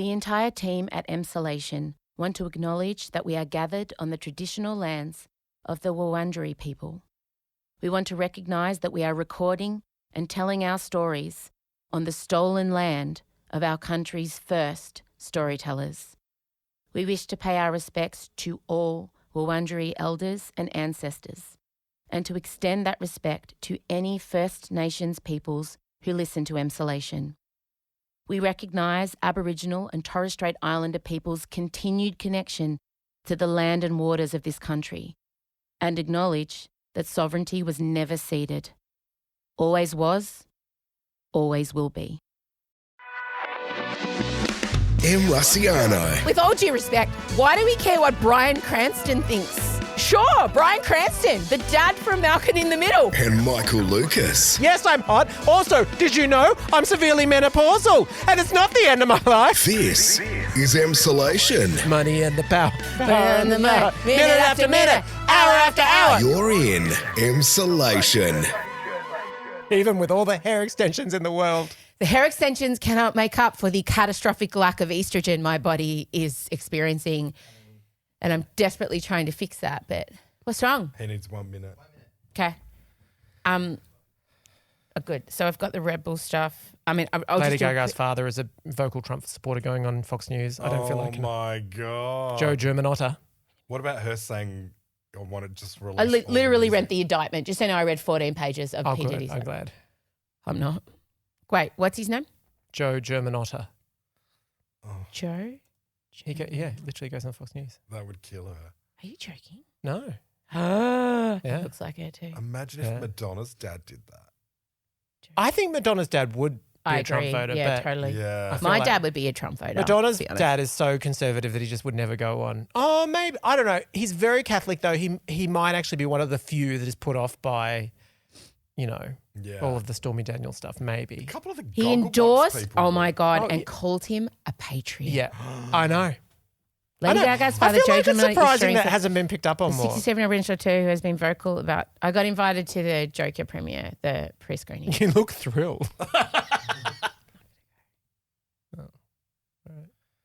The entire team at Emsolation want to acknowledge that we are gathered on the traditional lands of the Wurundjeri people. We want to recognise that we are recording and telling our stories on the stolen land of our country's first storytellers. We wish to pay our respects to all Wurundjeri elders and ancestors, and to extend that respect to any First Nations peoples who listen to Emsolation. We recognise Aboriginal and Torres Strait Islander peoples' continued connection to the land and waters of this country, and acknowledge that sovereignty was never ceded. Always was, always will be. Russiano. With all due respect, why do we care what Bryan Cranston thinks? Sure, Bryan Cranston, the dad from Malcolm in the Middle. And Michael Lucas. Yes, I'm hot. Also, did you know I'm severely menopausal? And it's not the end of my life. This is Emsolation. Money and the power. And the minute after minute, hour after hour. You're in Emsolation. Even with all the hair extensions in the world. The hair extensions cannot make up for the catastrophic lack of estrogen my body is experiencing. And I'm desperately trying to fix that. But what's wrong? He needs 1 minute. Okay. Good. So I've got the Red Bull stuff. I mean, I'll Lady just do Gaga's father is a vocal Trump supporter going on Fox News. I don't feel like Oh, my God. Joe Germanotta. What about her saying, I want to just release I all the literally music? read the indictment. Just so you know, I read 14 pages of Oh, P. good. Diddy's. I'm glad. I'm not. Wait, what's his name? Joe Germanotta. Joe? Yeah, literally goes on Fox News. That would kill her. Are you joking? No. Yeah. Looks like her too. Imagine if Madonna's dad did that. I think Madonna's dad would be I a Trump agree. voter. Yeah, but totally. Yeah. feel My like dad would be a Trump voter. Madonna's to be honest. dad is so conservative that he just would never go on. Oh, maybe. I don't know. He's very Catholic, though. He might actually be one of the few that is put off by, all of the Stormy Daniels stuff, maybe. A couple of the He Gogglebox endorsed, people oh my God, Oh, and yeah. called him a patriot. Yeah, I know. Lady I know. Gaga's I father, feel Joe like it's Germanotta, is surprising sharing that some- hasn't been picked up on the more. 67 Original too, who has been vocal about. I got invited to the Joker premiere, the pre-screening. You look thrilled.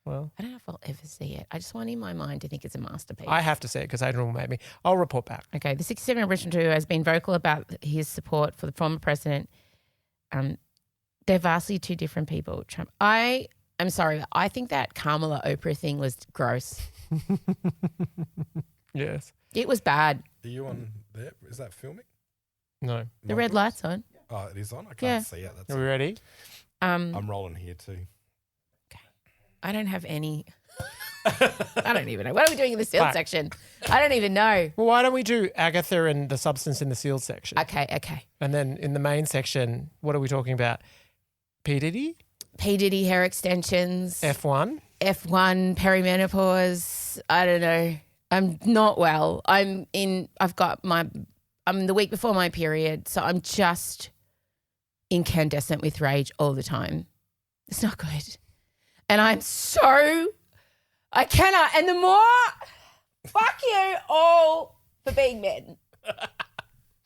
Well, I don't know if I'll ever see it. I just want in my mind to think it's a masterpiece. I have to see it because Adrian made me. I'll report back. Okay, the 67 Original too has been vocal about his support for the former president. They're vastly two different people. Trump. I'm sorry. I think that Kamala Oprah thing was gross. Yes. It was bad. Are you on there? Is that filming? No. The red light's on. Oh, it is on? I can't Yeah. see it. That's Are we ready? I'm rolling here too. I don't have any. I don't even know. What are we doing in the sealed Fuck. section? I don't even know. Well, why don't we do Agatha and the substance in the sealed section? Okay. And then in the main section, what are we talking about? P. Diddy? P. Diddy hair extensions. F1? F1, perimenopause. I don't know. I'm not well. I'm the week before my period, so I'm just incandescent with rage all the time. It's not good. And I cannot. And the more, fuck you all for being men.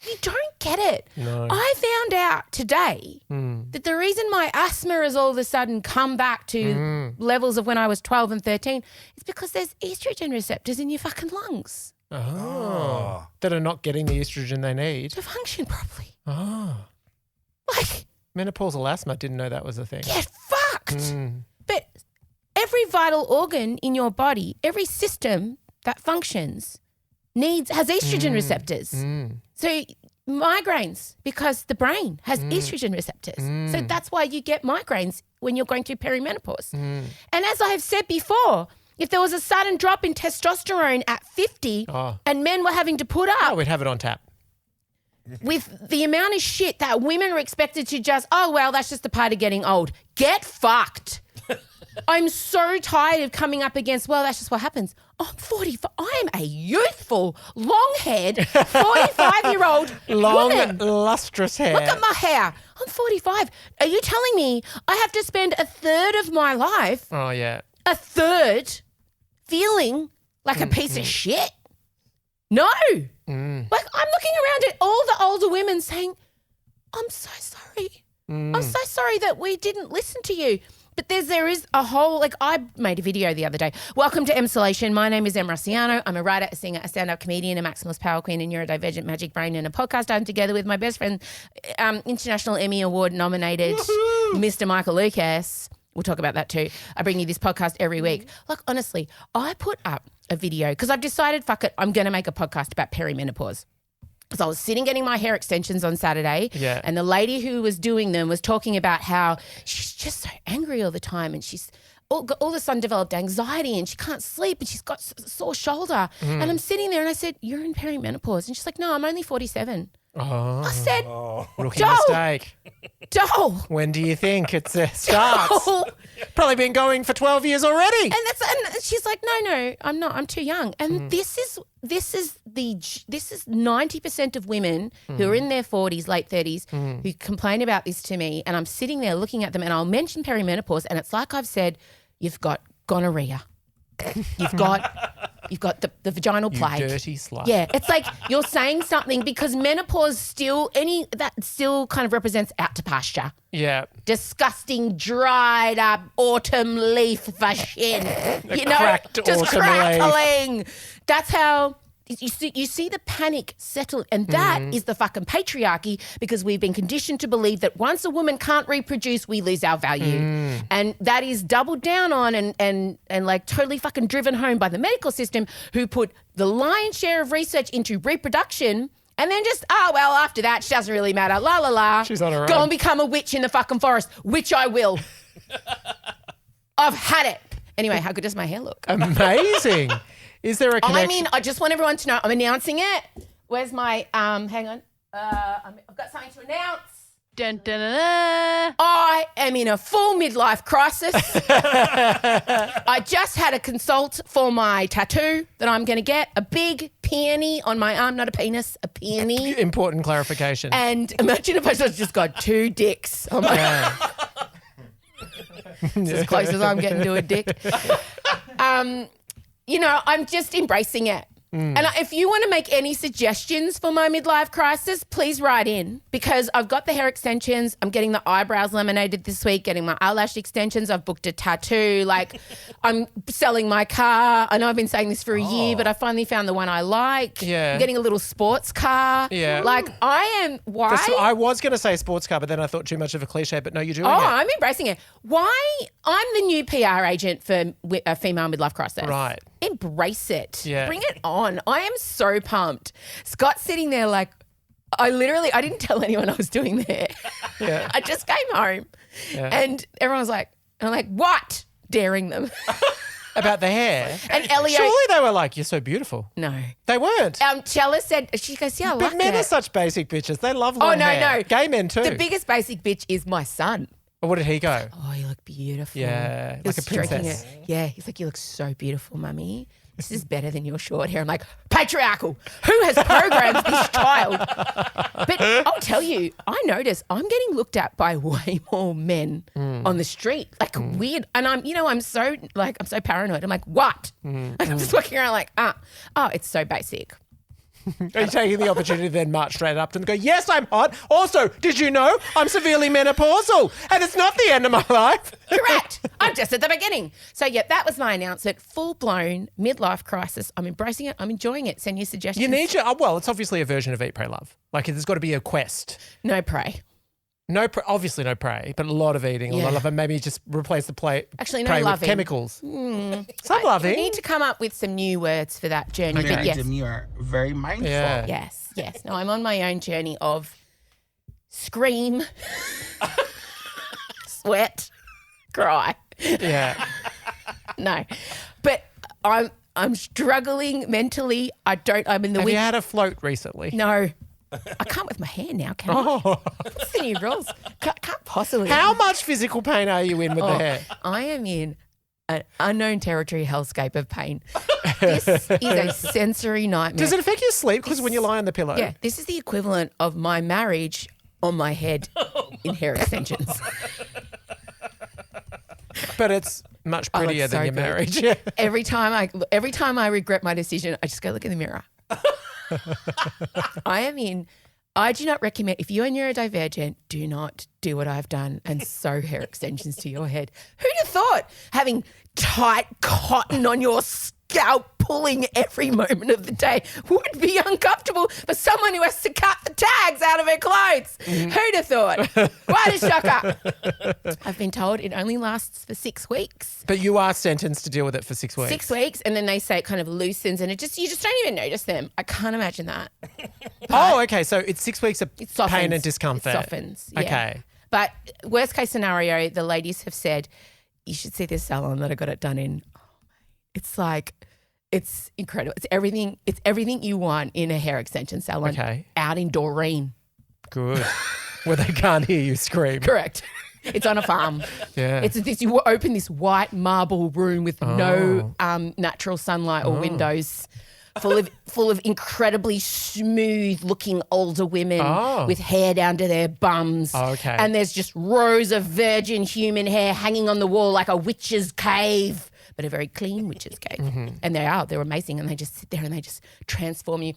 You don't get it. No. I found out today that the reason my asthma has all of a sudden come back to levels of when I was 12 and 13 is because there's estrogen receptors in your fucking lungs Oh. That are not getting the estrogen they need. to function properly. Oh. Like, Menopausal asthma, didn't know that was a thing. get fucked. But every vital organ in your body, every system that functions has estrogen receptors. So migraines, because the brain has estrogen receptors. So that's why you get migraines when you're going through perimenopause. And as I have said before, if there was a sudden drop in testosterone at 50 and men were having to put Oh, up we'd have it on tap. with the amount of shit that women are expected to just, oh, well, that's just a part of getting old. Get fucked. I'm so tired of coming up against, well, that's just what happens. Oh, I'm 45. I am a youthful, long-haired, 45-year-old Long, woman. lustrous hair. Look at my hair. I'm 45. Are you telling me I have to spend a third of my life, Oh, yeah. a third, feeling like a piece of shit? No. Like, I'm looking around at all the older women saying, I'm so sorry. I'm so sorry that we didn't listen to you. But there is a whole, like I made a video the other day. Welcome to Emsolation. My name is Em Rossiano. I'm a writer, a singer, a stand-up comedian, a maximalist power queen, a neurodivergent magic brain, and a podcast I'm together with my best friend, International Emmy Award nominated Mr. Michael Lucas. We'll talk about that too. I bring you this podcast every week. Like, honestly, I put up a video because I've decided, fuck it, I'm going to make a podcast about perimenopause. Because I was sitting getting my hair extensions on Saturday, and the lady who was doing them was talking about how she's just so angry all the time, and she's all of a sudden developed anxiety, and she can't sleep, and she's got a sore shoulder. And I'm sitting there, and I said, "You're in perimenopause," and she's like, "No, I'm only 47." I said, Rookie mistake. "Doll, When do you think it starts? Probably been going for 12 years already. And she's like, no, I'm not. I'm too young. And this is 90% of women who are in their 40s, late 30s, who complain about this to me. And I'm sitting there looking at them, and I'll mention perimenopause, and it's like I've said, you've got gonorrhea. You've got the vaginal plague. You dirty slut. Yeah, it's like you're saying something because menopause still kind of represents out to pasture. Yeah. Disgusting, dried up autumn leaf vagin. Cracked just autumn crackling. Leaf. That's how you see the panic settle, and that is the fucking patriarchy, because we've been conditioned to believe that once a woman can't reproduce, we lose our value. And that is doubled down on and like totally fucking driven home by the medical system, who put the lion's share of research into reproduction. And then just, after that, she doesn't really matter. La, la, la. She's on her Go own. and become a witch in the fucking forest, which I will. I've had it. Anyway, how good does my hair look? Amazing. Is there a connection? I just want everyone to know I'm announcing it. Where's my, hang on. I've got something to announce. Dun, dun, dun, dun. I am in a full midlife crisis. I just had a consult for my tattoo that I'm going to get. A big peony on my arm, not a penis, a peony. Important clarification. And imagine if I just got 2 dicks on my It's as close as I'm getting to a dick. I'm just embracing it. And if you want to make any suggestions for my midlife crisis, please write in, because I've got the hair extensions. I'm getting the eyebrows laminated this week, getting my eyelash extensions. I've booked a tattoo. Like, I'm selling my car. I know I've been saying this for a year, but I finally found the one I like. Yeah. I'm getting a little sports car. Yeah. Like, I am, why? I was going to say sports car, but then I thought too much of a cliche, but no, you're doing it. I'm embracing it. Why? I'm the new PR agent for a female midlife crisis. Right. Embrace it. Yeah. Bring it on. I am so pumped. Scott's sitting there like, I didn't tell anyone I was doing there. Yeah. I just came home and everyone was like, and I'm like, what? Daring them. About the hair. And Elliot. Surely they were like, you're so beautiful. No. They weren't. Chella said, she goes, yeah, I But like men are it. such basic bitches. They love long hair. No. Gay men too. The biggest basic bitch is my son. Or what did he go? Oh, you look beautiful. Yeah, He was like a princess. stroking it. Yeah, he's like, you look so beautiful, mummy. This is better than your short hair. I'm like, patriarchal. Who has programmed this child? But I'll tell you, I notice I'm getting looked at by way more men on the street, like weird. And I'm so paranoid. I'm like, what? Like, I'm just walking around like, it's so basic. Are you taking the opportunity to then march straight up to them and go, yes, I'm hot. Also, did you know I'm severely menopausal and it's not the end of my life? Correct. I'm just at the beginning. So, yeah, that was my announcement. Full-blown midlife crisis. I'm embracing it. I'm enjoying it. Send your suggestions. You need your, well, it's obviously a version of Eat, Pray, Love. Like, there's got to be a quest. No pray. Obviously no pray, but a lot of eating, a lot of love, and maybe just replace the plate. Actually, no pray loving. with chemicals. Some loving. You need to come up with some new words for that journey. But yes. You are very mindful. Yeah. Yes. No, I'm on my own journey of scream, sweat, cry. Yeah. No, but I'm struggling mentally. I'm in the Have week. you had a float recently? No, I can't with my hair now. Can I? What's the new rules? Can't possibly. How much physical pain are you in with the hair? I am in an unknown territory hellscape of pain. This is a sensory nightmare. Does it affect your sleep? Because when you lie on the pillow. Yeah, this is the equivalent of my marriage on my head in hair extensions. But it's much prettier so than your good. marriage. Yeah. Every time I regret my decision, I just go look in the mirror. I am in I do not recommend, if you're neurodivergent, do not do what I've done and sew hair extensions to your head. Who'd have thought having tight cotton on your scalp pulling every moment of the day would be uncomfortable for someone who has to cut the tags out of her clothes? Who'd have thought? Quite a shocker. I've been told it only lasts for 6 weeks. But you are sentenced to deal with it for 6 weeks. 6 weeks, and then they say it kind of loosens and you just don't even notice them. I can't imagine that. Oh, okay. So it's 6 weeks of softens. pain and discomfort. It softens. Yeah. Okay. But worst case scenario, the ladies have said, you should see this salon that I got it done in. Oh, it's like, it's incredible. It's everything you want in a hair extension salon. Okay. Out in Doreen. Good. Where they can't hear you scream. Correct. It's on a farm. Yeah. It's this. You open this white marble room with no natural sunlight or windows, full of incredibly smooth looking older women with hair down to their bums. Oh, okay. And there's just rows of virgin human hair hanging on the wall like a witch's cave, but a very clean witch's cave. Mm-hmm. And they're amazing, and they just sit there and they just transform you.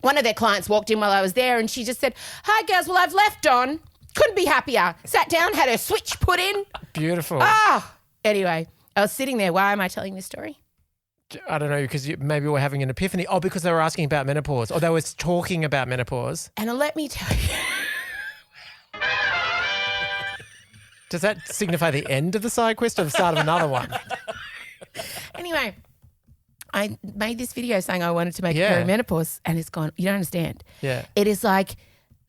One of their clients walked in while I was there, and she just said, "Hi girls, well I've left on. Couldn't be happier. Sat down, had her switch put in." Beautiful. Anyway, I was sitting there. Why am I telling this story? I don't know, because maybe we're having an epiphany. Oh, because they were asking about menopause, or they were talking about menopause. And let me tell you. Does that signify the end of the side quest or the start of another one? Anyway, I made this video saying I wanted to make Yeah. perimenopause, and it's gone. You don't understand. Yeah. It is like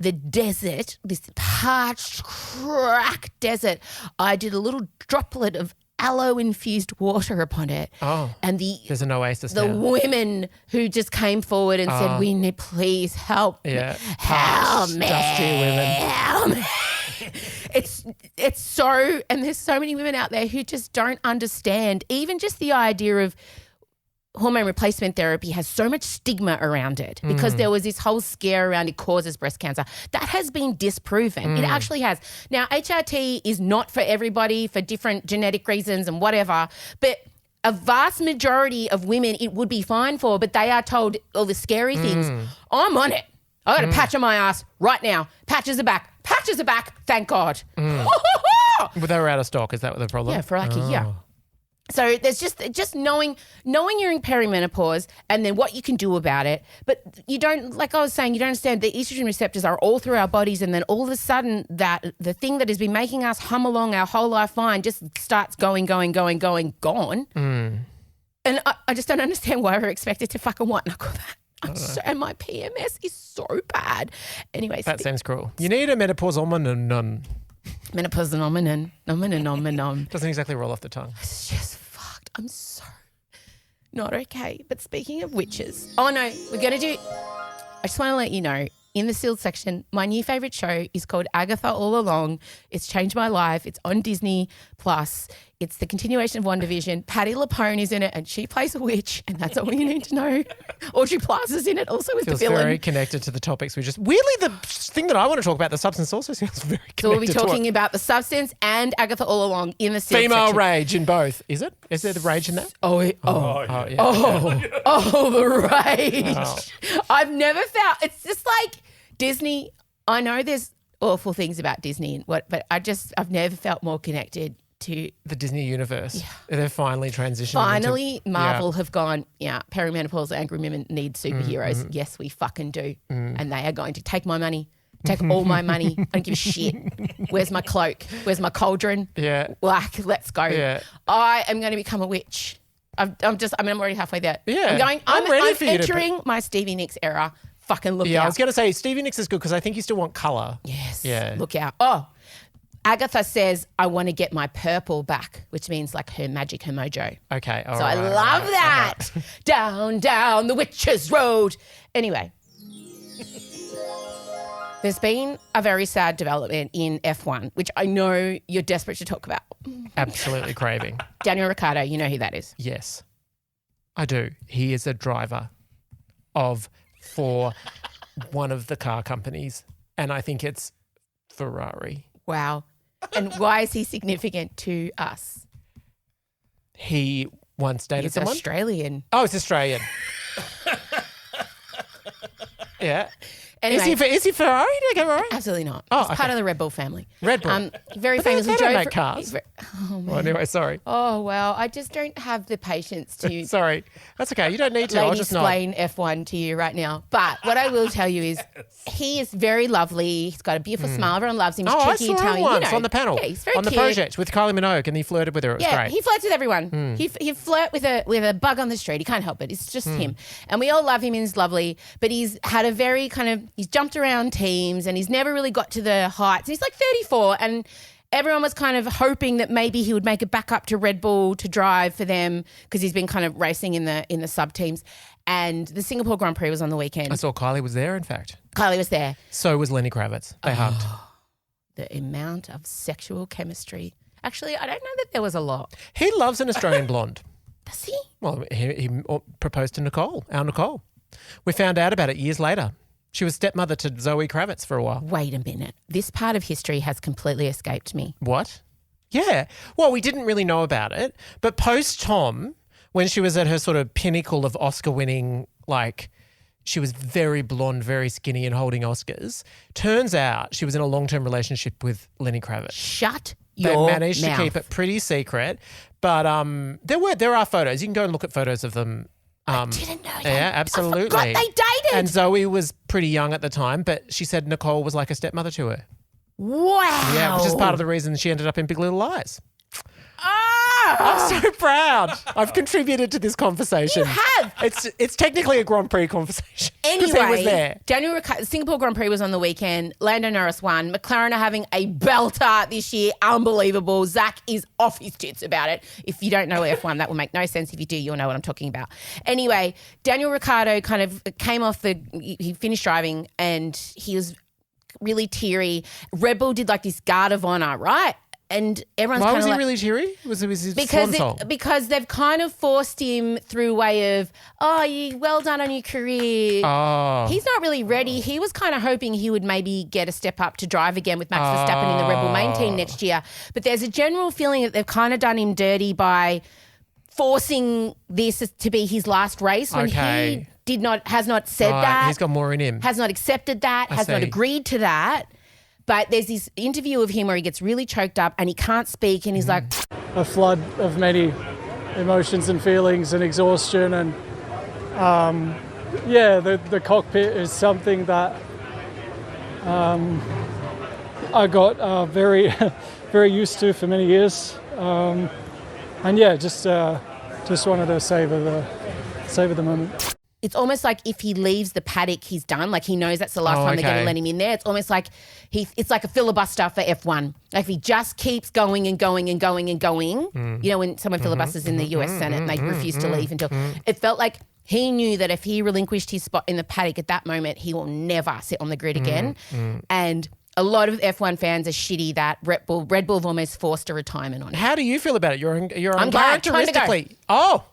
the desert, this parched, cracked desert. I did a little droplet of aloe-infused water upon it. Oh. And There's an oasis the now. women who just came forward and said, "We need, please help Yeah. me. Help me. Dusty women. Help me." It's so, and there's so many women out there who just don't understand even just the idea of hormone replacement therapy has so much stigma around it because there was this whole scare around it causes breast cancer. That has been disproven. It actually has. Now, HRT is not for everybody for different genetic reasons and whatever, but a vast majority of women it would be fine for, but they are told all the scary things. I'm on it. I got a patch on my ass right now. Patches are back. Patches are back. Thank God. Well, they were out of stock. Is that the problem? Yeah, for like a year. So there's just knowing you're in perimenopause and then what you can do about it. But you don't, like I was saying, you don't understand the estrogen receptors are all through our bodies, and then all of a sudden that the thing that has been making us hum along our whole life fine just starts gone. And I just don't understand why we're expected to fucking white knuckle that. And my PMS is so bad. Anyway, That seems cruel. You need a menopausal phenomenon. menopause phenomenon. Doesn't exactly roll off the tongue. It's just fucked. I'm so not okay. But speaking of witches, oh no, we're going to do, I just want to let you know, in the sealed section, my new favourite show is called Agatha All Along. It's changed my life. It's on Disney Plus. It's the continuation of WandaVision. Patti LuPone is in it and she plays a witch, and that's all you need to know. Audrey Plaza's in it also with Feels the villain. very connected to the topics we just... Weirdly, the thing that I want to talk about, the substance, also feels very connected So we'll be to talking what- about the substance and Agatha All Along in the sealed Female section. rage in both. Is it? Is there the rage in that? Oh, yeah. the rage. I've never felt, it's just like Disney. I know there's awful things about Disney and but I've never felt more connected to The Disney universe. Yeah. They're finally transitioning. finally Marvel have gone, perimenopause angry women need superheroes. Yes, we fucking do. And they are going to take my money. Take all my money. I don't give a shit. Where's my cloak? Where's my cauldron? Yeah. Like, let's go. Yeah. I am going to become a witch. I'm already halfway there. Yeah. I'm ready for you to entering my Stevie Nicks era. Fucking look Yeah, out. I was going to say Stevie Nicks is good because I think you still want colour. Yes. Yeah. Look out. Oh, Agatha says, I want to get my purple back, which means like her magic, her mojo. Okay. All So right, I all love right, that. all right. Down the witch's road. Anyway. There's been a very sad development in F1, which I know you're desperate to talk about. Absolutely craving. Daniel Ricciardo, you know who that is. Yes, I do. He is a driver for one of the car companies, and I think it's Ferrari. Wow. And why is he significant to us? He once dated He's someone. Australian. Oh, it's Australian. Yeah. Anyway, Is he Ferrari? Did I get it right? absolutely not. Oh, He's okay. part of the Red Bull family. Red Bull. Very But they famously don't drove make cars. he's oh, man. Well, anyway, sorry. Oh, well, I just don't have the patience to Sorry. That's okay. You don't need to. I'll lady just nod. explain F1 to you right now. But what I will tell you is he is very lovely. He's got a beautiful smile. Everyone loves him. He's Oh, I cheeky saw him Italian. once on the panel, Yeah, he's very on the cute. project with Kylie Minogue, and he flirted with her. It was Yeah, great. he flirts with everyone. He flirt with a bug on the street. He can't help it. It's just him. And we all love him and he's lovely. But he's had a very he's jumped around teams and he's never really got to the heights. And he's like 34 and everyone was kind of hoping that maybe he would make it back up to Red Bull to drive for them because he's been kind of racing in the sub teams. And the Singapore Grand Prix was on the weekend. I saw Kylie was there, in fact. Kylie was there. So was Lenny Kravitz. They hugged. The amount of sexual chemistry. Actually, I don't know that there was a lot. He loves an Australian blonde. Does he? Well, he proposed to Nicole, our Nicole. We found out about it years later. She was stepmother to Zoe Kravitz for a while. Wait a minute. This part of history has completely escaped me. What? Yeah. Well, we didn't really know about it, but post Tom, when she was at her sort of pinnacle of Oscar winning, like she was very blonde, very skinny and holding Oscars, turns out she was in a long-term relationship with Lenny Kravitz. Shut They your managed mouth. to keep it pretty secret, but there are photos. You can go and look at photos of them. I didn't know that. Yeah, absolutely. I forgot they dated. And Zoe was pretty young at the time, but she said Nicole was like a stepmother to her. Wow. Yeah, which is part of the reason she ended up in Big Little Lies. Ah! I'm so proud. I've contributed to this conversation. You have. It's technically a Grand Prix conversation. 'cause Anyway, he was there. Singapore Grand Prix was on the weekend. Lando Norris won. McLaren are having a belter this year. Unbelievable. Zach is off his tits about it. If you don't know F1, that will make no sense. If you do, you'll know what I'm talking about. Anyway, Daniel Ricciardo kind of came off he finished driving and he was really teary. Red Bull did like this guard of honor, right? And everyone's Why kind was of he like, really teary? Was it his swan song? because they've kind of forced him through way of, well done on your career. Oh. He's not really ready. He was kind of hoping he would maybe get a step up to drive again with Max Verstappen in the Red Bull main team next year. But there's a general feeling that they've kind of done him dirty by forcing this to be his last race when Okay. he has not said Right, that. he's got more in him. Has not accepted that, has not see. agreed to that. But there's this interview of him where he gets really choked up and he can't speak and he's like, a flood of many emotions and feelings and exhaustion, and the cockpit is something that I got very very used to for many years, just wanted to savor the moment. it's almost like if he leaves the paddock, he's done. Like he knows that's the last time they're going okay. to let him in there. It's almost like it's like a filibuster for F1. Like if he just keeps going and going and going and going, you know, when someone filibusters in the US Senate and they refuse to leave until it felt like he knew that if he relinquished his spot in the paddock at that moment, he will never sit on the grid again. And a lot of F1 fans are shitty that Red Bull have almost forced a retirement on him. How do you feel about it? You're I'm glad. Time to go. uncharacteristically. Oh.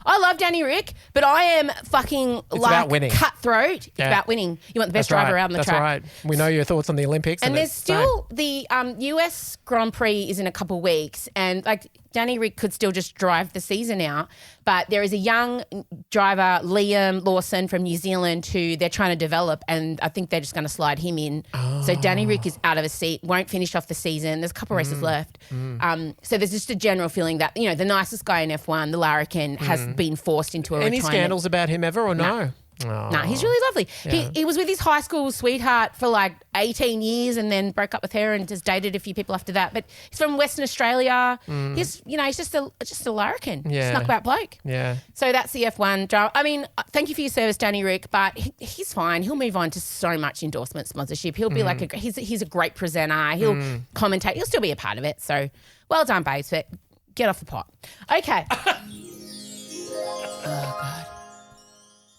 I love Danny Rick, but I am fucking about winning. cutthroat. It's Yeah. about winning. You want the best That's driver right. out on the That's track. right. We know your thoughts on the Olympics. And there's it's the same. still the US Grand Prix is in a couple of weeks, and like Danny Rick could still just drive the season out. But there is a young driver, Liam Lawson from New Zealand, who they're trying to develop, and I think they're just going to slide him in. So Danny Rick is out of a seat, won't finish off the season. There's a couple of races left. So there's just a general feeling that, you know, the nicest guy in F1, the larrikin, has been forced into a Any retirement. scandals about him ever or no? Oh. No, he's really lovely. He was with his high school sweetheart for like 18 years and then broke up with her and just dated a few people after that. But he's from Western Australia. He's just a larrikin. Yeah. Snuck about bloke. Yeah. So that's the F1 drama. I mean, thank you for your service, Danny Rick, but he's fine. He'll move on to so much endorsement sponsorship. He'll be like he's a great presenter. He'll commentate. He'll still be a part of it. So well done, babes, but get off the pot. Okay. Oh, God.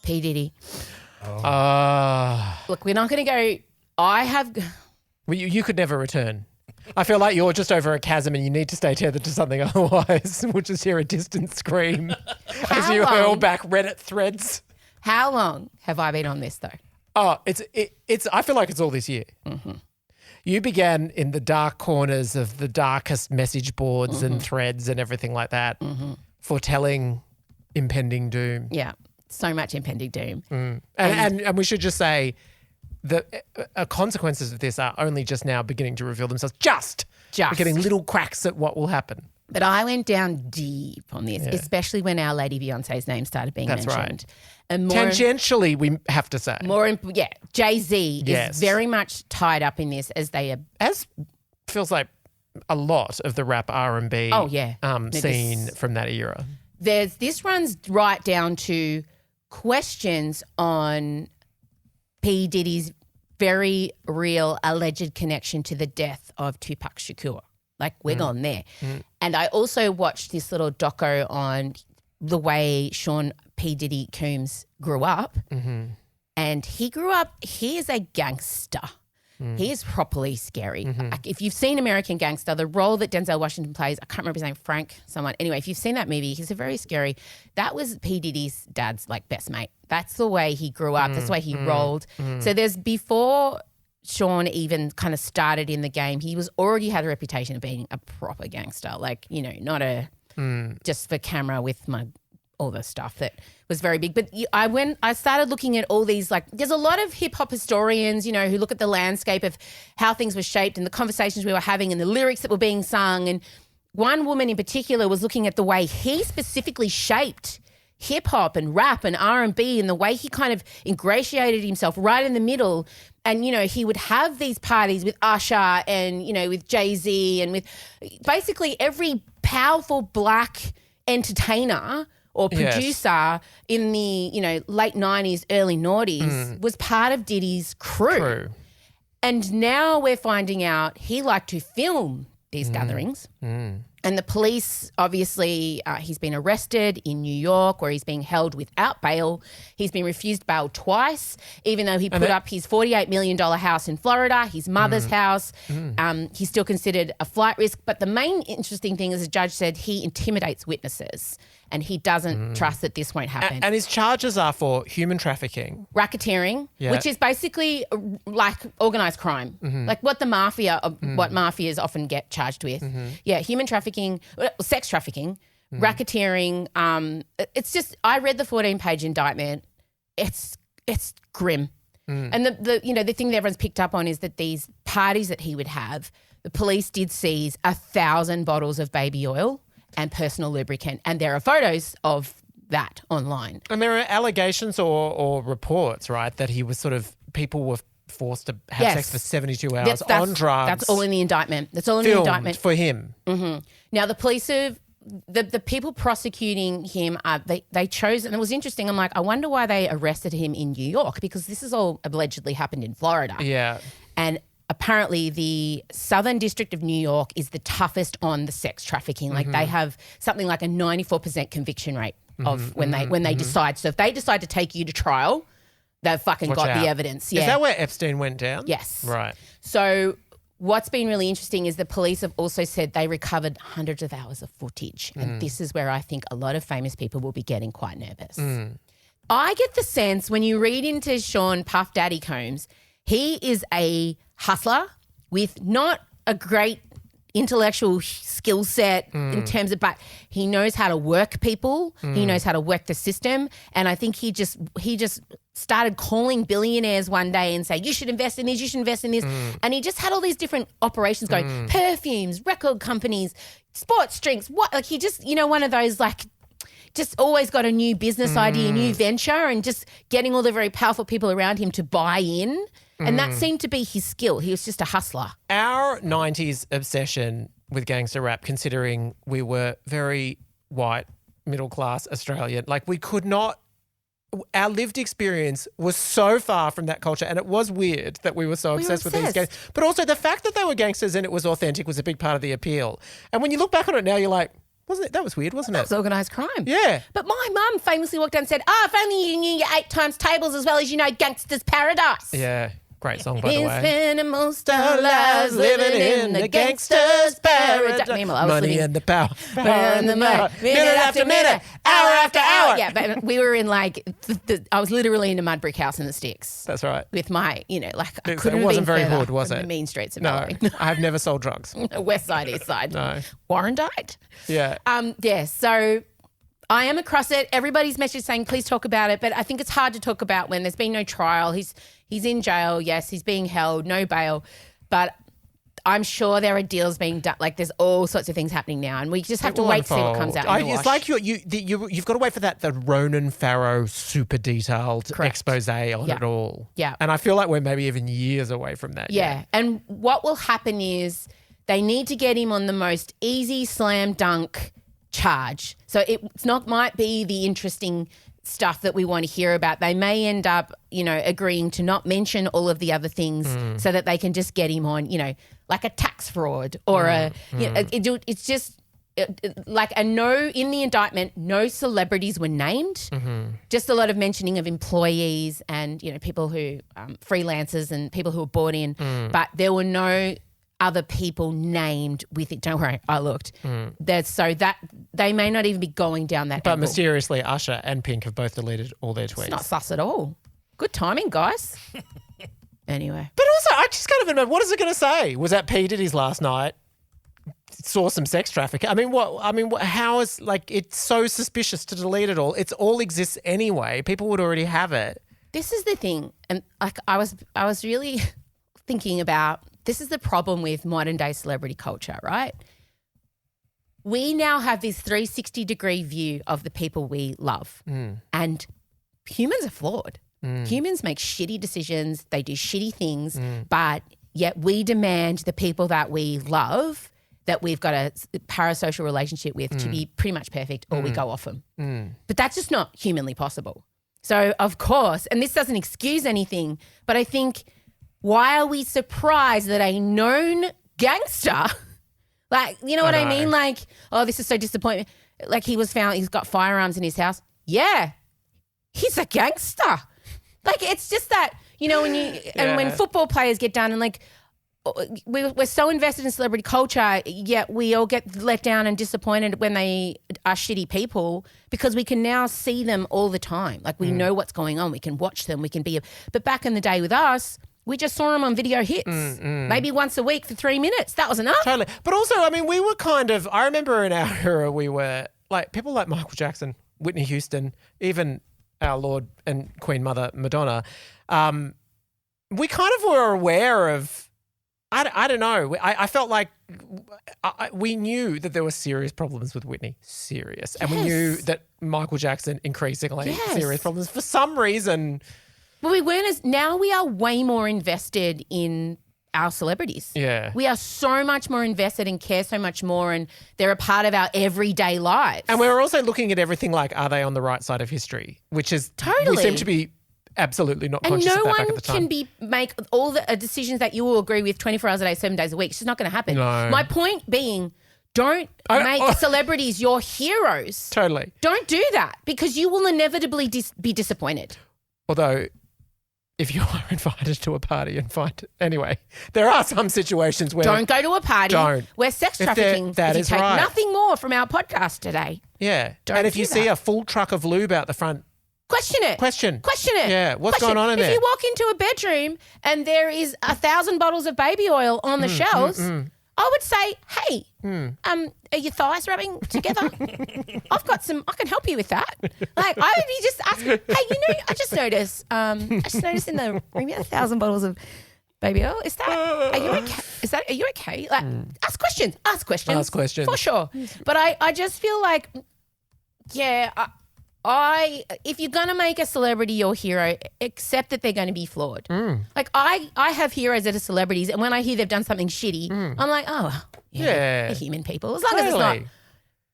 P. Diddy. Look, we're not going to go. Well, you could never return. I feel like you're just over a chasm and you need to stay tethered to something, otherwise we'll just hear a distant scream as How you hurl long? back Reddit threads. How long have I been on this though? Oh, it's. I feel like it's all this year. You began in the dark corners of the darkest message boards and threads and everything like that, foretelling impending doom. Yeah, so much impending doom. And we should just say, the consequences of this are only just now beginning to reveal themselves. We're getting little cracks at what will happen. But I went down deep on this, especially when Our Lady Beyonce's name started being mentioned. Right. And Tangentially, we have to say. Jay-Z is very much tied up in this as they are. As feels like a lot of the rap R&B scene from that era. This runs right down to questions on P. Diddy's very real alleged connection to the death of Tupac Shakur. Like, we're gone there. And I also watched this little doco on the way Sean P. Diddy Coombs grew up. And he is a gangster. He is properly scary. Like, if you've seen American Gangster, the role that Denzel Washington plays, I can't remember his name, Frank someone. Anyway, if you've seen that movie, he's a very scary. That was P. Diddy's dad's like best mate. That's the way he grew up. That's the way he rolled. So there's before Sean even kind of started in the game, he already had a reputation of being a proper gangster. Like, you know, not a just for camera with all the stuff that was very big. But I started looking at all these, like, there's a lot of hip hop historians, you know, who look at the landscape of how things were shaped and the conversations we were having and the lyrics that were being sung. And one woman in particular was looking at the way he specifically shaped hip hop and rap and R&B and the way he kind of ingratiated himself right in the middle. And, you know, he would have these parties with Usher and, you know, with Jay-Z and with basically every powerful black entertainer or producer in the, you know, late 90s, early noughties was part of Diddy's crew. And now we're finding out he liked to film these gatherings. And the police, obviously, he's been arrested in New York where he's being held without bail. He's been refused bail twice, even though he put up his $48 million house in Florida, his mother's house. He's still considered a flight risk. But the main interesting thing is the judge said he intimidates witnesses and he doesn't trust that this won't happen. And his charges are for human trafficking. Racketeering, which is basically like organised crime, like what the mafia, what mafias often get charged with. Human trafficking, sex trafficking, racketeering. It's just, I read the 14-page indictment. It's grim. And the thing that everyone's picked up on is that these parties that he would have, the police did seize 1,000 bottles of baby oil and personal lubricant. And there are photos of that online. And there are allegations or reports, right, that he was people were forced to have sex for 72 hours on drugs. That's all in the indictment. That's all in the indictment. For him. Now, the police the people prosecuting him, they chose, and it was interesting, I'm like, I wonder why they arrested him in New York, because this has all allegedly happened in Florida. Yeah. And apparently the Southern District of New York is the toughest on the sex trafficking. Like they have something like a 94% conviction rate of when they decide. So if they decide to take you to trial, they've fucking got the evidence. Yeah. Is that where Epstein went down? Yes. Right. So what's been really interesting is the police have also said they recovered hundreds of hours of footage. And this is where I think a lot of famous people will be getting quite nervous. I get the sense when you read into Sean Puff Daddy Combs, he is a hustler with not a great intellectual skill set in terms of, but he knows how to work people. He knows how to work the system. And I think he just started calling billionaires one day and saying, you should invest in this, you should invest in this. And he just had all these different operations going, perfumes, record companies, sports drinks. Like he just, one of those like, just always got a new business idea, new venture, and just getting all the very powerful people around him to buy in. And that seemed to be his skill. He was just a hustler. Our 90s obsession with gangster rap, considering we were very white, middle-class Australian, like we could not, our lived experience was so far from that culture, and it was weird that we were so obsessed with these gangsters. But also the fact that they were gangsters and it was authentic was a big part of the appeal. And when you look back on it now, you're like, wasn't it? That was weird, wasn't it? That was organised crime. Yeah. But my mum famously walked down and said, if only you knew your 8 times tables as well as you know Gangster's Paradise. Yeah. Great song, by the way. Been spending most our lives living in the gangster's paradise. Meanwhile, Money and the power. Power and the money. Minute after minute, hour after hour. Yeah, but we were in like, I was literally in a mud brick house in the sticks. That's right. With my, like, I It couldn't wasn't be very further hood, was from it? the mean streets of No, Melbourne. I have never sold drugs. West side, east side. No. Warrandyte. Yeah. So I am across it. Everybody's message saying, please talk about it. But I think it's hard to talk about when there's been no trial. He's He's in jail. Yes, he's being held, no bail. But I'm sure there are deals being done. Like there's all sorts of things happening now, and we just have to wait to see what comes out. In the It's wash. like you've got to wait for the Ronan Farrow super detailed expose on it all. Yeah. And I feel like we're maybe even years away from that. Yeah. And what will happen is they need to get him on the most easy slam dunk charge. So it's not might be the interesting stuff that we want to hear about. They may end up, agreeing to not mention all of the other things so that they can just get him on, like a tax fraud or it's just like in the indictment, no celebrities were named, just a lot of mentioning of employees and, people who freelancers and people who were brought in, but there were no other people named with it. Don't worry, I looked. So that they may not even be going down that But angle. mysteriously, Usher and Pink have both deleted all their tweets. It's not sus at all. Good timing, guys. Anyway. But also, I just kind of remember, what is it going to say? Was that P. Diddy's last night? Saw some sex trafficking. How is, it's so suspicious to delete it all. It all exists anyway. People would already have it. This is the thing. And I was really thinking about, this is the problem with modern day celebrity culture, right? We now have this 360-degree view of the people we love. And humans are flawed. Humans make shitty decisions. They do shitty things. But yet we demand the people that we love, that we've got a parasocial relationship with, to be pretty much perfect, or we go off them. But that's just not humanly possible. So, of course, and this doesn't excuse anything, but I think, why are we surprised that a known gangster, what I mean? Like, oh, this is so disappointing. Like he's got firearms in his house. Yeah, he's a gangster. Like, it's just that, and when football players get done and we're so invested in celebrity culture, yet we all get let down and disappointed when they are shitty people, because we can now see them all the time. Like, we know what's going on. We can watch them. We can but back in the day with us, we just saw them on video hits, maybe once a week for 3 minutes. That was enough. Totally. But also, we were I remember in our era, we were people like Michael Jackson, Whitney Houston, even our Lord and Queen Mother Madonna. We kind of were aware of, I don't know. I felt like we knew that there were serious problems with Whitney, serious. And we knew that Michael Jackson, increasingly serious problems. For some reason. Well, we weren't now we are way more invested in our celebrities. Yeah. We are so much more invested and care so much more, and they're a part of our everyday lives. And we're also looking at everything like, are they on the right side of history? Which is, totally. We seem to be absolutely not conscious of that back at the time. And no one can make all the decisions that you will agree with 24 hours a day, 7 days a week. It's just not going to happen. No. My point being, don't make celebrities your heroes. Totally. Don't do that, because you will inevitably be disappointed. Although, if you are invited to a party and anyway, there are some situations where don't go to a party where sex trafficking. That if is you take right. nothing more from our podcast today. Yeah. Don't and if do you see that. a full truck of lube out the front, question it. Question it. Yeah. What's going on in there? If you walk into a bedroom and there is 1,000 bottles of baby oil on the shelves, I would say, hey, are your thighs rubbing together? I've got some, I can help you with that. Like, I would be just asking, hey, I just noticed in the room you have 1,000 bottles of baby oil. Is that, are you okay? Are you okay? Like, ask questions. Ask questions. For sure. But I just feel like, if you're going to make a celebrity your hero, accept that they're going to be flawed. Like, I have heroes that are celebrities, and when I hear they've done something shitty, I'm like, oh, they're human people. As long as it's not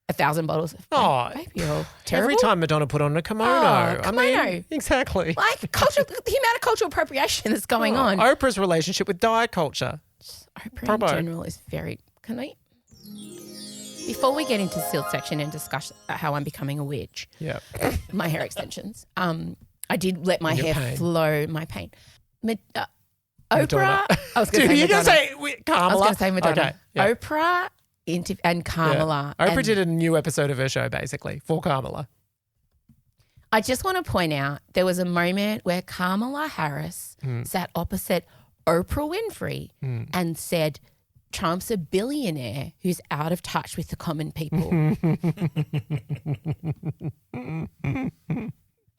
1,000 bottles of baby oil. Terrible. Every time Madonna put on a kimono. I mean, exactly. Like, the amount of cultural appropriation that's going on. Oprah's relationship with diet culture. Oprah in general is very, before we get into the sealed section and discuss how I'm becoming a witch, my hair extensions, I did let my hair flow, my pain. Oprah, Madonna. I was going to say You're going to Madonna. say Kamala? I was going to say Madonna. Okay, yeah. Oprah and Kamala. Yeah. Oprah and did a new episode of her show, basically, for Kamala. I just want to point out there was a moment where Kamala Harris sat opposite Oprah Winfrey and said, Trump's a billionaire who's out of touch with the common people.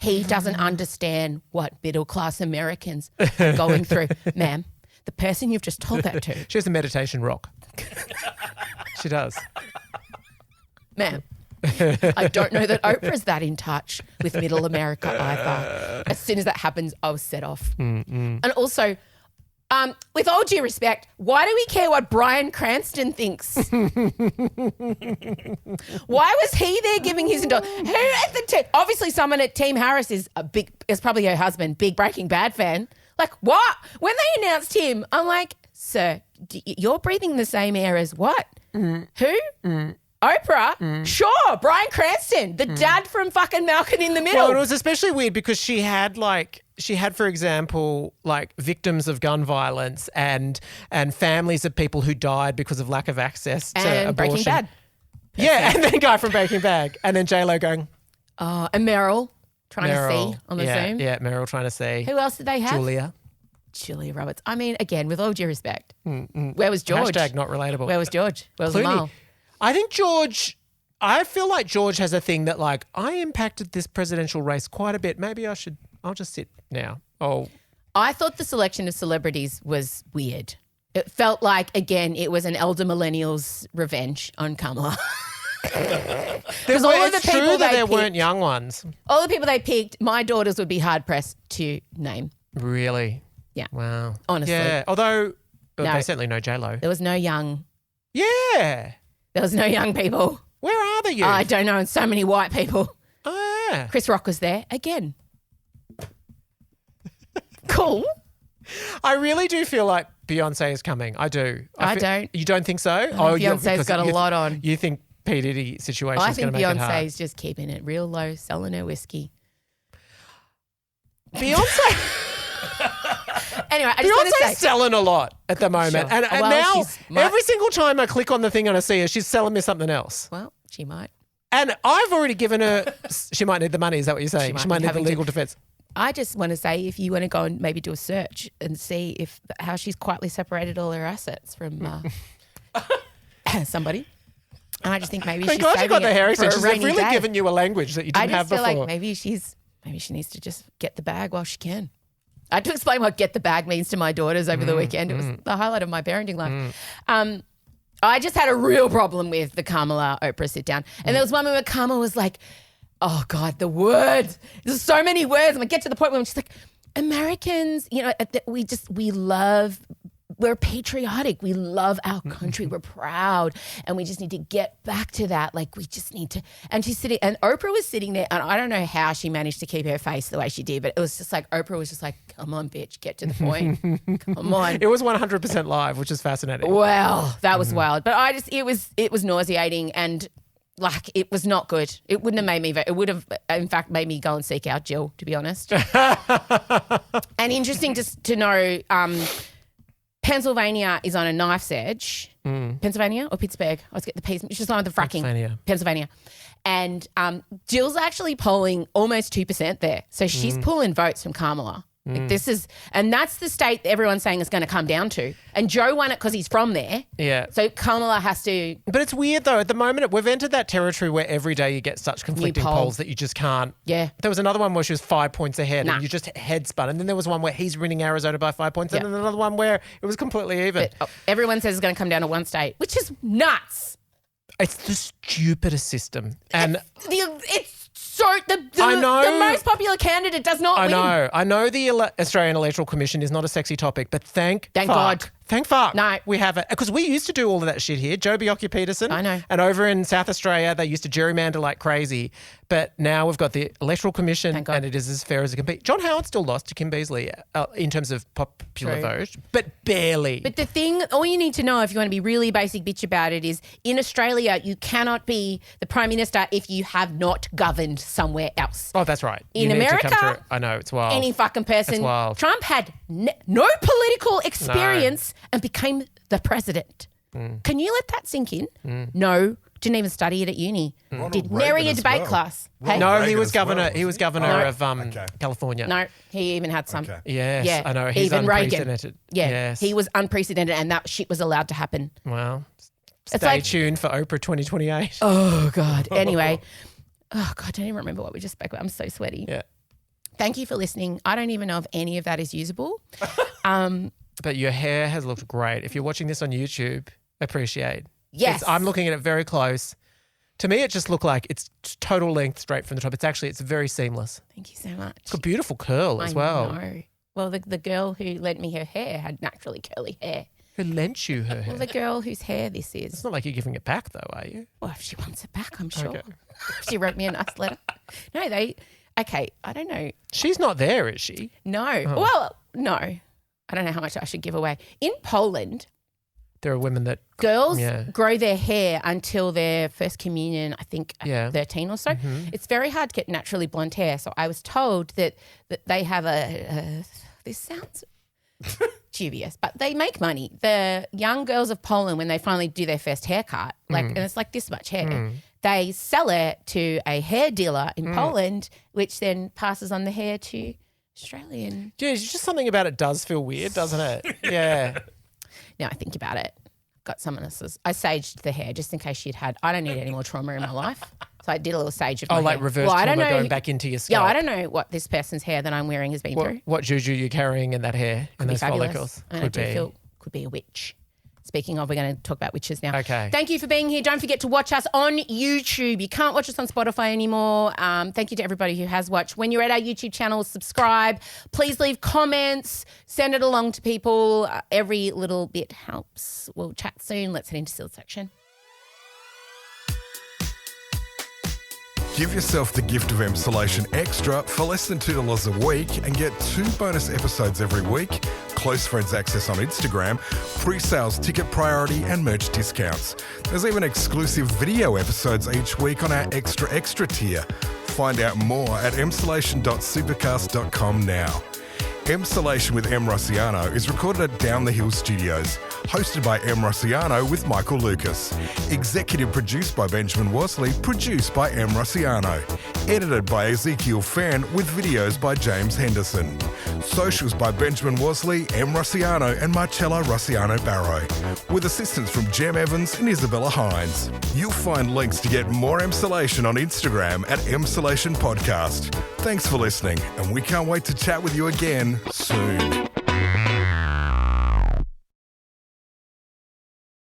He doesn't understand what middle-class Americans are going through. Ma'am, the person you've just told that to. She has a meditation rock. She does. Ma'am, I don't know that Oprah's that in touch with middle America either. As soon as that happens, I was set off. And also, with all due respect, why do we care what Bryan Cranston thinks? Why was he there giving his endorsement? Who at the team? Obviously, someone at Team Harris is probably her husband, big Breaking Bad fan. Like, what? When they announced him, I'm like, sir, you're breathing the same air as what? Who? Oprah? Sure, Bryan Cranston, the dad from fucking Malcolm in the Middle. Well, it was especially weird because she had, for example, like victims of gun violence and families of people who died because of lack of access to and abortion. Breaking Bad. Yeah, and then guy from Breaking Bad. And then J-Lo going, And Meryl trying to see on the Zoom. Yeah, Meryl trying to see. Who else did they have? Julia Roberts. I mean, again, with all due respect, where was George? Hashtag not relatable. Where was George? Where was Clooney. Amal? I feel like George has a thing that like, I impacted this presidential race quite a bit. Maybe I'll just sit now. Oh. I thought the selection of celebrities was weird. It felt like, again, it was an elder millennial's revenge on Kamala. Because all of the people true that they there picked- weren't young ones. All the people they picked, my daughters would be hard-pressed to name. Really? Yeah. Wow. Honestly. Yeah. Although No. they certainly know J-Lo. There was no young Yeah. people. Where are the youth? I don't know, and so many white people. Oh, yeah. Chris Rock was there again. Cool. I really do feel like Beyonce is coming. I do. I don't. You don't think so? Beyonce's because got a you lot on. You think P. Diddy situation I is going think to make it hard? Beyonce's just keeping it real low, selling her whiskey. Beyonce. Anyway, I just want to say. Beyonce's selling a lot at the moment. Sure. And Well, now, she's every single time I click on the thing and I see her, she's selling me something else. Well, she might. And I've already given her, she might need the money, is that what you're saying? She She might might be need the having to- legal defense. I just want to say, if you want to go and maybe do a search and see how she's quietly separated all her assets from somebody. And I just think maybe Thank she's God you saving got the it hair for a extensions. They've rainy really day. given you a language that you I didn't just have feel before. like maybe she needs to just get the bag while she can. I had to explain what get the bag means to my daughters over the weekend. It was the highlight of my parenting life. I just had a real problem with the Kamala Oprah sit down. And there was one where Kamala was like, oh God, the words. There's so many words. And I get to the point where I'm just like, Americans, we're patriotic. We love our country. We're proud. And we just need to get back to that. Like, we just need to. And she's sitting, and Oprah was sitting there, and I don't know how she managed to keep her face the way she did, but it was just like, Oprah was just like, come on, bitch, get to the point. Come on. It was 100% live, which is fascinating. Well, that was wild. But it was nauseating, and like, it was not good. It wouldn't have made me, it would have, in fact, made me go and seek out Jill, to be honest. And interesting to know, Pennsylvania is on a knife's edge. Pennsylvania or Pittsburgh? I was getting the P's. It's just on the fracking. Pennsylvania. And Jill's actually polling almost 2% there. So she's pulling votes from Kamala. Like, and that's the state that everyone's saying is going to come down to. And Joe won it because he's from there. Yeah. So Kamala has to. But it's weird though. At the moment, we've entered that territory where every day you get such conflicting poll. polls that you just can't. Yeah. There was another one where she was 5 points ahead Nah. and you just head spun. And then there was one where he's winning Arizona by 5 points. And Yeah. then another one where it was completely even. But everyone says it's going to come down to one state, which is nuts. It's the stupidest system. And It's so the I know. the most popular candidate does not win. I know the Australian Electoral Commission is not a sexy topic, but thank Thank fuck. God. Thank fuck. No. We have it. Because we used to do all of that shit here. Joe Bjelke-Petersen. I know. And over in South Australia, they used to gerrymander like crazy. But now we've got the Electoral Commission Thank God. and it is as fair as it can be. John Howard still lost to Kim Beazley in terms of popular True. vote, but barely. But the thing, all you need to know if you want to be really basic bitch about it is in Australia, you cannot be the Prime Minister if you have not governed somewhere else. Oh, that's right. In You need to come America, through. I know, it's wild. Any fucking person. It's wild. Trump had no political experience and became the president. Can you let that sink in? No. Didn't even study it at uni. Did nary a Reagan as debate well. class. Ronald No, he Reagan was as well, governor. wasn't He was governor No. of California. No, he even had some. Okay. Yes, Yeah, I know. He's even Reagan. unprecedented. Yeah, Yes. he was unprecedented and that shit was allowed to happen. Wow. It's Stay like- tuned for Oprah 2028. Oh, God. Anyway. Oh, God, I don't even remember what we just spoke about. I'm so sweaty. Yeah. Thank you for listening. I don't even know if any of that is usable. But your hair has looked great. If you're watching this on YouTube, appreciate. Yes. I'm looking at it very close. To me, it just looked like it's total length straight from the top. It's very seamless. Thank you so much. It's a beautiful curl as well. I know. Well, the girl who lent me her hair had naturally curly hair. Who lent you her hair? Well, the girl whose hair this is. It's not like you're giving it back though, are you? Well, if she wants it back, I'm sure. Okay. She wrote me a nice letter. No, okay, I don't know. She's not there, is she? No. Oh. Well, no. I don't know how much I should give away. In Poland, There are women that girls grow their hair until their first communion, I think at 13 or so. Mm-hmm. It's very hard to get naturally blonde hair. So I was told that they have this sounds dubious, but they make money. The young girls of Poland, when they finally do their first haircut, and it's like this much hair, they sell it to a hair dealer in Poland, which then passes on the hair to Australian. Yeah, it's just something about it does feel weird, doesn't it? Yeah. Now I think about it, got someone else's. I saged the hair just in case I don't need any more trauma in my life. So I did a little sage of my hair. Like reverse trauma going back into your scalp. Yeah, I don't know what this person's hair that I'm wearing has been through. What juju you're carrying in that hair and those Fabulous. follicles. And I do feel could be a witch. Speaking of, we're going to talk about witches now. Okay. Thank you for being here. Don't forget to watch us on YouTube. You can't watch us on Spotify anymore. Thank you to everybody who has watched. When you're at our YouTube channel, subscribe. Please leave comments. Send it along to people. Every little bit helps. We'll chat soon. Let's head into Sealed Section. Give yourself the gift of Emsolation Extra for less than $2 a week and get 2 bonus episodes every week, close friends access on Instagram, pre-sales ticket priority and merch discounts. There's even exclusive video episodes each week on our Extra tier. Find out more at emsolation.supercast.com now. Emsolation with M. Rossiano is recorded at Down the Hill Studios, hosted by M. Rossiano with Michael Lucas. Executive produced by Benjamin Worsley, produced by M. Rossiano. Edited by Ezekiel Fan with videos by James Henderson. Socials by Benjamin Worsley, M. Rossiano and Marcello Rossiano Barrow. With assistance from Jem Evans and Isabella Hines. You'll find links to get more Emsolation on Instagram at Emsolation Podcast. Thanks for listening, and we can't wait to chat with you again soon.